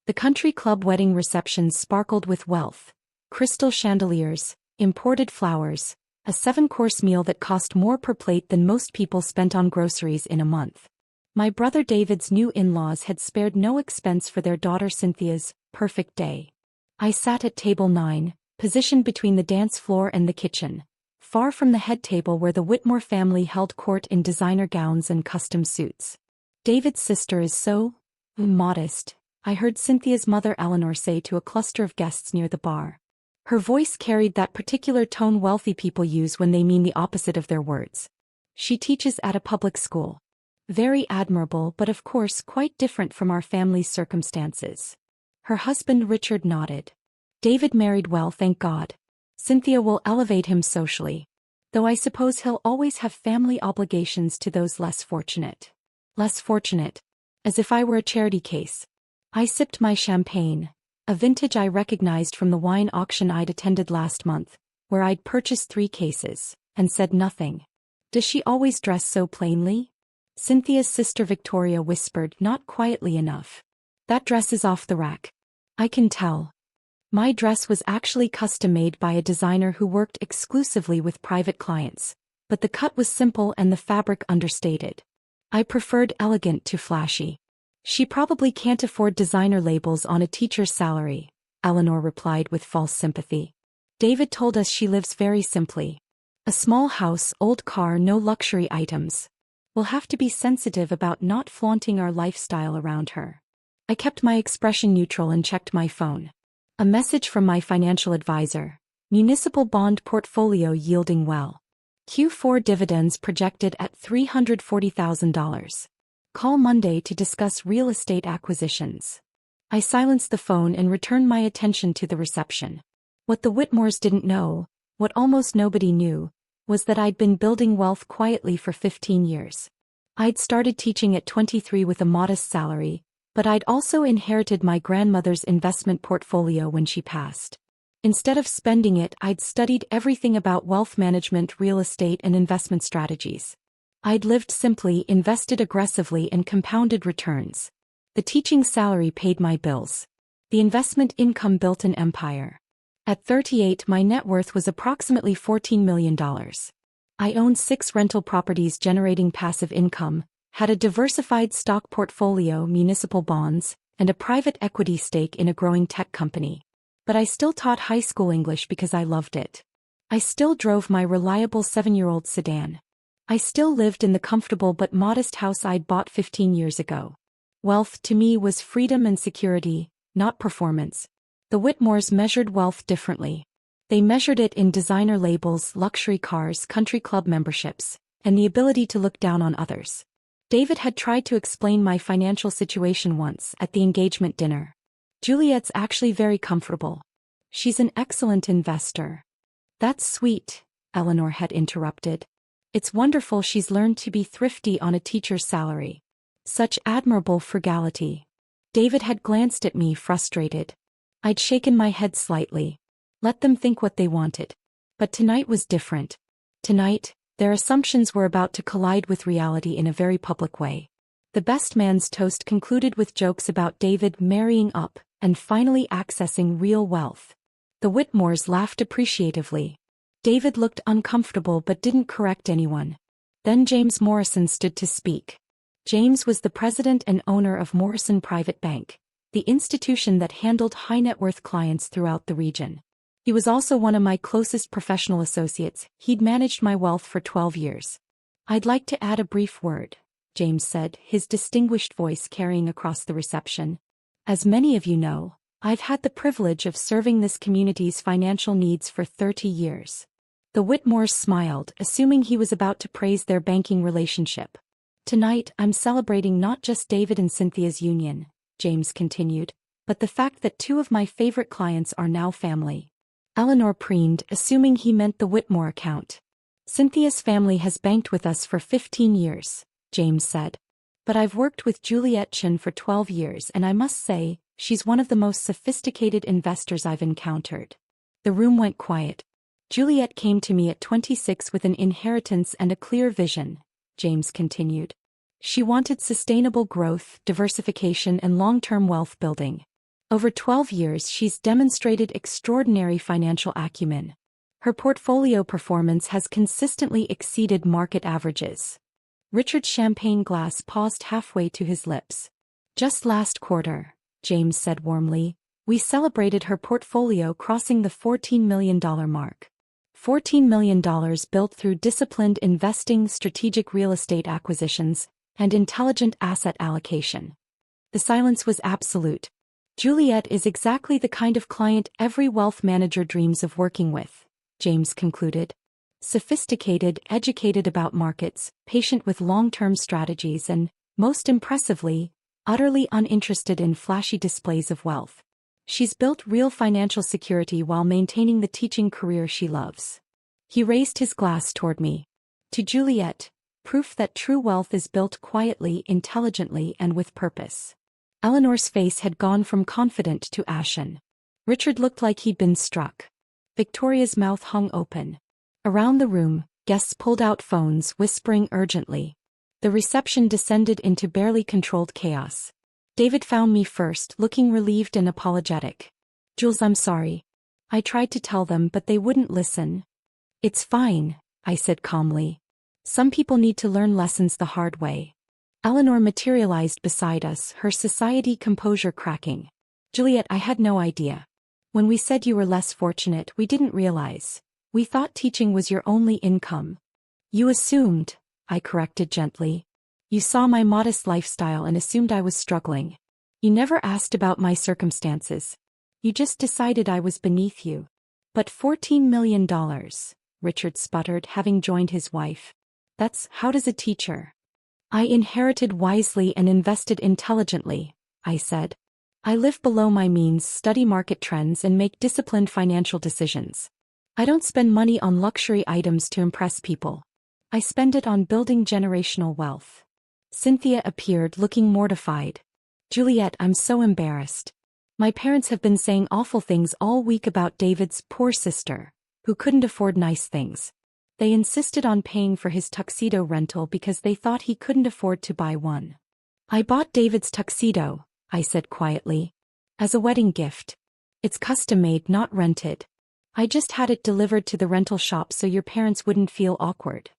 The country club wedding receptions sparkled with wealth. Crystal chandeliers, imported flowers, a 7-course meal that cost more per plate than most people spent on groceries in a month. My brother David's new in-laws had spared no expense for their daughter Cynthia's perfect day. I sat at table 9, positioned between the dance floor and the kitchen, far from the head table where the Whitmore family held court in designer gowns and custom suits. David's sister is so modest, I heard Cynthia's mother Eleanor say to a cluster of guests near the bar. Her voice carried that particular tone wealthy people use when they mean the opposite of their words. She teaches at a public school. Very admirable, but of course quite different from our family's circumstances. Her husband Richard nodded. David married well, thank God. Cynthia will elevate him socially. Though I suppose he'll always have family obligations to those less fortunate. Less fortunate. As if I were a charity case. I sipped my champagne, a vintage I recognized from the wine auction I'd attended last month, where I'd purchased 3 cases, and said nothing. Does she always dress so plainly? Cynthia's sister Victoria whispered, not quietly enough. That dress is off the rack. I can tell. My dress was actually custom-made by a designer who worked exclusively with private clients, but the cut was simple and the fabric understated. I preferred elegant to flashy. She probably can't afford designer labels on a teacher's salary, Eleanor replied with false sympathy. David told us she lives very simply. A small house, old car, no luxury items. We'll have to be sensitive about not flaunting our lifestyle around her. I kept my expression neutral and checked my phone. A message from my financial advisor. Municipal bond portfolio yielding well. Q4 dividends projected at $340,000. Call Monday to discuss real estate acquisitions. I silenced the phone and returned my attention to the reception. What the Whitmores didn't know, what almost nobody knew, was that I'd been building wealth quietly for 15 years. I'd started teaching at 23 with a modest salary, but I'd also inherited my grandmother's investment portfolio when she passed. Instead of spending it, I'd studied everything about wealth management, real estate, and investment strategies. I'd lived simply, invested aggressively, and compounded returns. The teaching salary paid my bills. The investment income built an empire. At 38, my net worth was approximately $14 million. I owned 6 rental properties generating passive income, had a diversified stock portfolio, municipal bonds, and a private equity stake in a growing tech company. But I still taught high school English because I loved it. I still drove my reliable 7-year-old sedan. I still lived in the comfortable but modest house I'd bought 15 years ago. Wealth to me was freedom and security, not performance. The Whitmores measured wealth differently. They measured it in designer labels, luxury cars, country club memberships, and the ability to look down on others. David had tried to explain my financial situation once at the engagement dinner. Juliet's actually very comfortable. She's an excellent investor. That's sweet, Eleanor had interrupted. It's wonderful she's learned to be thrifty on a teacher's salary. Such admirable frugality. David had glanced at me, frustrated. I'd shaken my head slightly. Let them think what they wanted. But tonight was different. Tonight, their assumptions were about to collide with reality in a very public way. The best man's toast concluded with jokes about David marrying up and finally accessing real wealth. The Whitmores laughed appreciatively. David looked uncomfortable but didn't correct anyone. Then James Morrison stood to speak. James was the president and owner of Morrison Private Bank, the institution that handled high-net-worth clients throughout the region. He was also one of my closest professional associates. He'd managed my wealth for 12 years. I'd like to add a brief word, James said, his distinguished voice carrying across the reception. As many of you know, I've had the privilege of serving this community's financial needs for 30 years. The Whitmores smiled, assuming he was about to praise their banking relationship. Tonight, I'm celebrating not just David and Cynthia's union, James continued, but the fact that 2 of my favorite clients are now family. Eleanor preened, assuming he meant the Whitmore account. Cynthia's family has banked with us for 15 years, James said. But I've worked with Juliet Chen for 12 years and I must say, she's one of the most sophisticated investors I've encountered. The room went quiet. Juliet came to me at 26 with an inheritance and a clear vision, James continued. She wanted sustainable growth, diversification, and long-term wealth building. Over 12 years she's demonstrated extraordinary financial acumen. Her portfolio performance has consistently exceeded market averages. Richard's champagne glass paused halfway to his lips. Just last quarter, James said warmly, we celebrated her portfolio crossing the $14 million mark. $14 million built through disciplined investing, strategic real estate acquisitions, and intelligent asset allocation. The silence was absolute. Juliet is exactly the kind of client every wealth manager dreams of working with, James concluded. Sophisticated, educated about markets, patient with long-term strategies and, most impressively, utterly uninterested in flashy displays of wealth. She's built real financial security while maintaining the teaching career she loves. He raised his glass toward me. To Juliet, proof that true wealth is built quietly, intelligently, and with purpose. Eleanor's face had gone from confident to ashen. Richard looked like he'd been struck. Victoria's mouth hung open. Around the room, guests pulled out phones, whispering urgently. The reception descended into barely controlled chaos. David found me first, looking relieved and apologetic. Jules, I'm sorry. I tried to tell them, but they wouldn't listen. It's fine, I said calmly. Some people need to learn lessons the hard way. Eleanor materialized beside us, her society composure cracking. Juliet, I had no idea. When we said you were less fortunate, we didn't realize. We thought teaching was your only income. You assumed, I corrected gently. You saw my modest lifestyle and assumed I was struggling. You never asked about my circumstances. You just decided I was beneath you. But $14 million, Richard sputtered, having joined his wife. How does a teacher? I inherited wisely and invested intelligently, I said. I live below my means, study market trends, and make disciplined financial decisions. I don't spend money on luxury items to impress people. I spend it on building generational wealth. Cynthia appeared, looking mortified. Juliet, I'm so embarrassed. My parents have been saying awful things all week about David's poor sister, who couldn't afford nice things. They insisted on paying for his tuxedo rental because they thought he couldn't afford to buy one. I bought David's tuxedo, I said quietly, as a wedding gift. It's custom-made, not rented. I just had it delivered to the rental shop so your parents wouldn't feel awkward.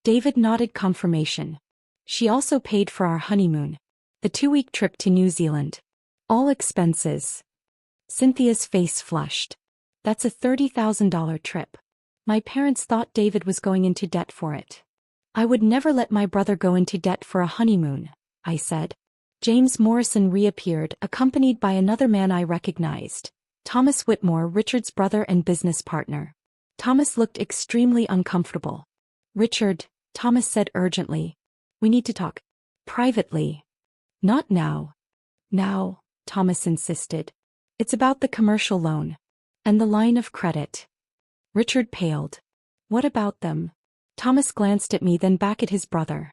David nodded confirmation. She also paid for our honeymoon, the 2-week trip to New Zealand. All expenses. Cynthia's face flushed. That's a $30,000 trip. My parents thought David was going into debt for it. I would never let my brother go into debt for a honeymoon, I said. James Morrison reappeared, accompanied by another man I recognized, Thomas Whitmore, Richard's brother and business partner. Thomas looked extremely uncomfortable. Richard, Thomas said urgently. We need to talk. Privately. Not now. Now, Thomas insisted. It's about the commercial loan. And the line of credit. Richard paled. What about them? Thomas glanced at me, then back at his brother.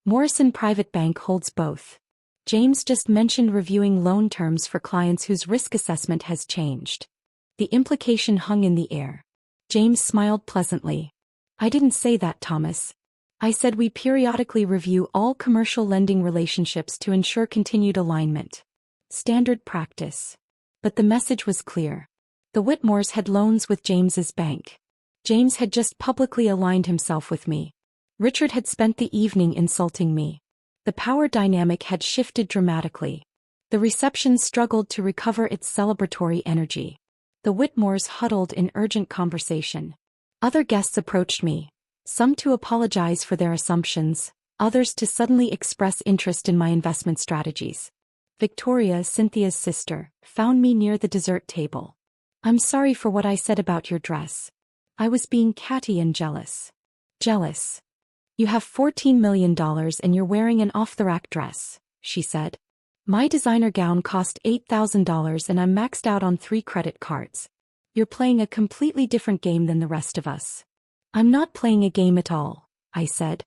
Morrison Private Bank holds both. James just mentioned reviewing loan terms for clients whose risk assessment has changed. The implication hung in the air. James smiled pleasantly. I didn't say that, Thomas. I said we periodically review all commercial lending relationships to ensure continued alignment. Standard practice. But the message was clear. The Whitmores had loans with James's bank. James had just publicly aligned himself with me. Richard had spent the evening insulting me. The power dynamic had shifted dramatically. The reception struggled to recover its celebratory energy. The Whitmores huddled in urgent conversation. Other guests approached me, some to apologize for their assumptions, others to suddenly express interest in my investment strategies. Victoria, Cynthia's sister, found me near the dessert table. I'm sorry for what I said about your dress. I was being catty and jealous. Jealous. You have $14 million and you're wearing an off-the-rack dress, she said. My designer gown cost $8,000 and I'm maxed out on 3 credit cards. You're playing a completely different game than the rest of us. I'm not playing a game at all, I said.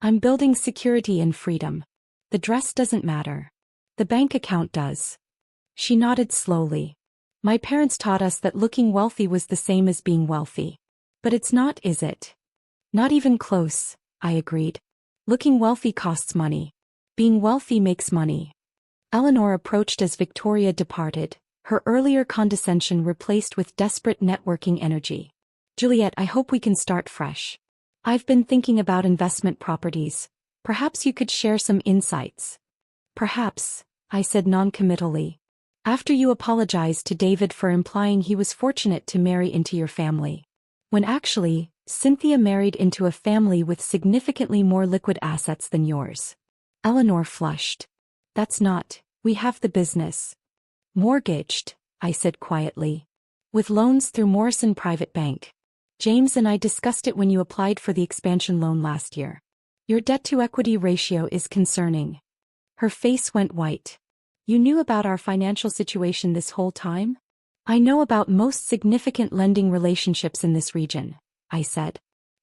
I'm building security and freedom. The dress doesn't matter. The bank account does. She nodded slowly. My parents taught us that looking wealthy was the same as being wealthy. But it's not, is it? Not even close, I agreed. Looking wealthy costs money. Being wealthy makes money. Eleanor approached as Victoria departed, her earlier condescension replaced with desperate networking energy. Juliet, I hope we can start fresh. I've been thinking about investment properties. Perhaps you could share some insights. Perhaps, I said non-committally. After you apologized to David for implying he was fortunate to marry into your family. When actually, Cynthia married into a family with significantly more liquid assets than yours. Eleanor flushed. That's not, we have the business. Mortgaged, I said quietly. With loans through Morrison Private Bank. James and I discussed it when you applied for the expansion loan last year. Your debt-to-equity ratio is concerning. Her face went white. You knew about our financial situation this whole time? I know about most significant lending relationships in this region, I said.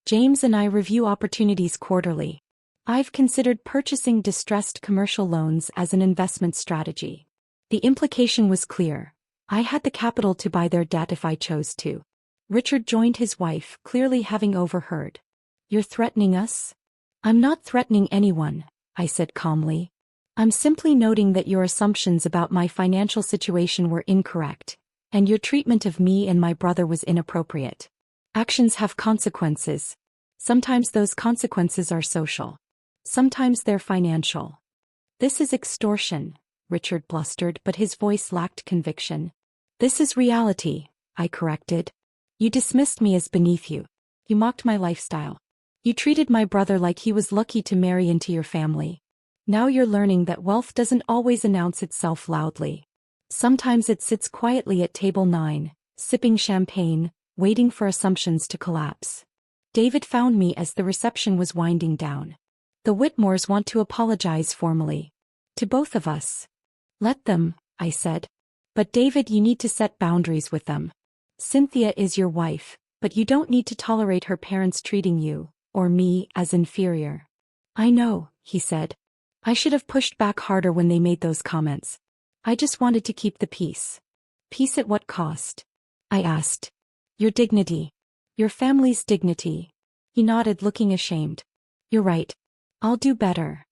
James and I review opportunities quarterly. I've considered purchasing distressed commercial loans as an investment strategy. The implication was clear. I had the capital to buy their debt if I chose to. Richard joined his wife, clearly having overheard. You're threatening us? I'm not threatening anyone, I said calmly. I'm simply noting that your assumptions about my financial situation were incorrect, and your treatment of me and my brother was inappropriate. Actions have consequences. Sometimes those consequences are social. Sometimes they're financial. This is extortion, Richard blustered, but his voice lacked conviction. This is reality, I corrected. You dismissed me as beneath you. You mocked my lifestyle. You treated my brother like he was lucky to marry into your family. Now you're learning that wealth doesn't always announce itself loudly. Sometimes it sits quietly at table 9, sipping champagne, waiting for assumptions to collapse. David found me as the reception was winding down. The Whitmores want to apologize formally. To both of us. Let them, I said. But David, you need to set boundaries with them. Cynthia is your wife, but you don't need to tolerate her parents treating you, or me, as inferior. I know, he said. I should have pushed back harder when they made those comments. I just wanted to keep the peace. Peace at what cost? I asked. Your dignity. Your family's dignity. He nodded, looking ashamed. You're right. I'll do better.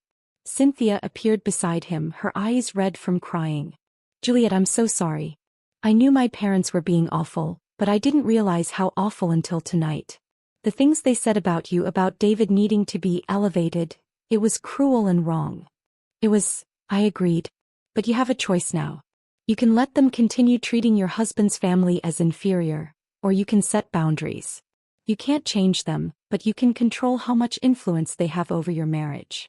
Cynthia appeared beside him, her eyes red from crying. Juliet, I'm so sorry. I knew my parents were being awful, but I didn't realize how awful until tonight. The things they said about you, about David needing to be elevated, it was cruel and wrong. I agreed. But you have a choice now. You can let them continue treating your husband's family as inferior, or you can set boundaries. You can't change them, but you can control how much influence they have over your marriage.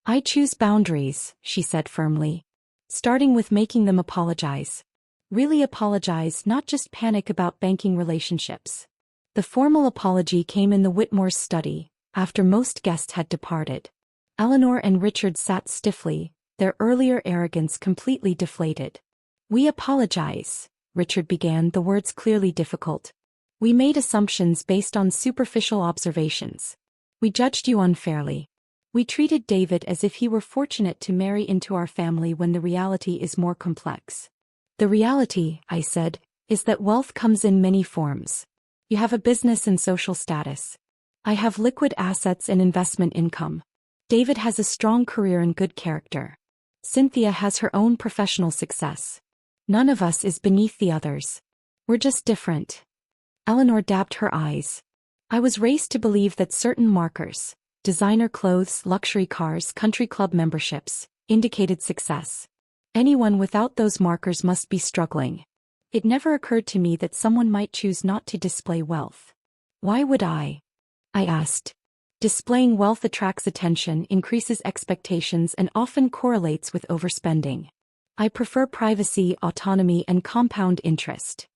I choose boundaries, she said firmly. Starting with making them apologize. Really apologize, not just panic about banking relationships. The formal apology came in the Whitmore's study, after most guests had departed. Eleanor and Richard sat stiffly, their earlier arrogance completely deflated. We apologize, Richard began, the words clearly difficult. We made assumptions based on superficial observations. We judged you unfairly. We treated David as if he were fortunate to marry into our family when the reality is more complex. The reality, I said, is that wealth comes in many forms. You have a business and social status. I have liquid assets and investment income. David has a strong career and good character. Cynthia has her own professional success. None of us is beneath the others. We're just different. Eleanor dabbed her eyes. I was raised to believe that certain markers, designer clothes, luxury cars, country club memberships, indicated success. Anyone without those markers must be struggling. It never occurred to me that someone might choose not to display wealth. Why would I asked. Displaying wealth attracts attention, increases expectations, and often correlates with overspending. I prefer privacy, autonomy, and compound interest.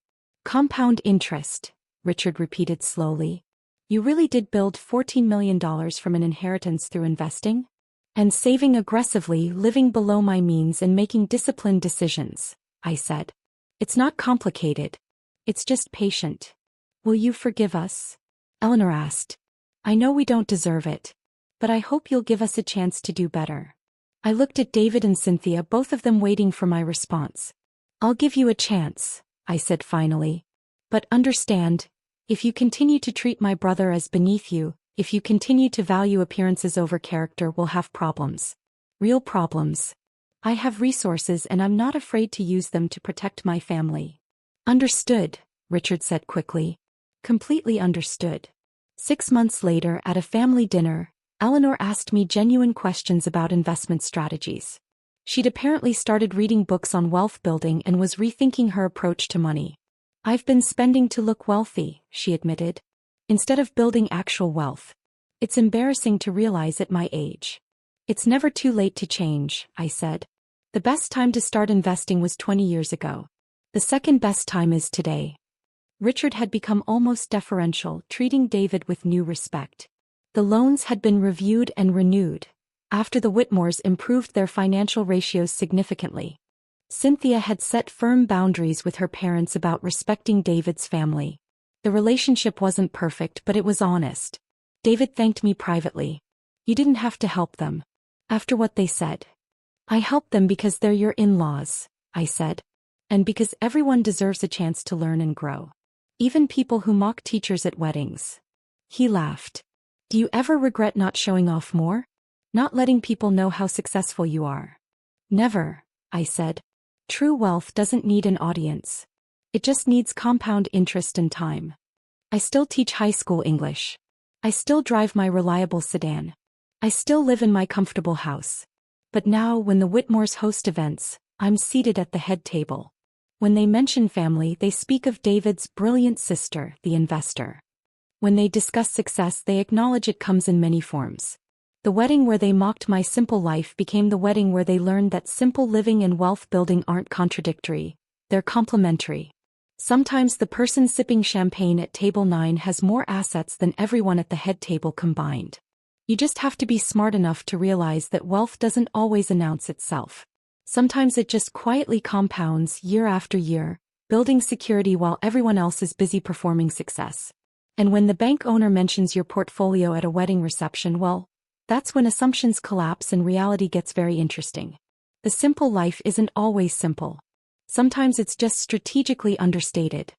Compound interest, Richard repeated slowly. You really did build $14 million from an inheritance through investing? And saving aggressively, living below my means, and making disciplined decisions, I said. It's not complicated. It's just patient. Will you forgive us? Eleanor asked. I know we don't deserve it. But I hope you'll give us a chance to do better. I looked at David and Cynthia, both of them waiting for my response. I'll give you a chance, I said finally. But understand, if you continue to treat my brother as beneath you, if you continue to value appearances over character, we'll have problems. Real problems. I have resources and I'm not afraid to use them to protect my family. Understood, Richard said quickly. Completely understood. 6 months later at a family dinner, Eleanor asked me genuine questions about investment strategies. She'd apparently started reading books on wealth building and was rethinking her approach to money. I've been spending to look wealthy, she admitted, instead of building actual wealth. It's embarrassing to realize at my age. It's never too late to change, I said. The best time to start investing was 20 years ago. The second best time is today. Richard had become almost deferential, treating David with new respect. The loans had been reviewed and renewed, after the Whitmores improved their financial ratios significantly. Cynthia had set firm boundaries with her parents about respecting David's family. The relationship wasn't perfect, but it was honest. David thanked me privately. You didn't have to help them. After what they said. I helped them because they're your in-laws, I said. And because everyone deserves a chance to learn and grow. Even people who mock teachers at weddings. He laughed. Do you ever regret not showing off more? Not letting people know how successful you are? Never, I said. True wealth doesn't need an audience. It just needs compound interest and time. I still teach high school English. I still drive my reliable sedan. I still live in my comfortable house. But now when the Whitmores host events, I'm seated at the head table. When they mention family, they speak of David's brilliant sister, the investor. When they discuss success, they acknowledge it comes in many forms. The wedding where they mocked my simple life became the wedding where they learned that simple living and wealth building aren't contradictory, they're complementary. Sometimes the person sipping champagne at table 9 has more assets than everyone at the head table combined. You just have to be smart enough to realize that wealth doesn't always announce itself. Sometimes it just quietly compounds year after year, building security while everyone else is busy performing success. And when the bank owner mentions your portfolio at a wedding reception, well, that's when assumptions collapse and reality gets very interesting. The simple life isn't always simple. Sometimes it's just strategically understated.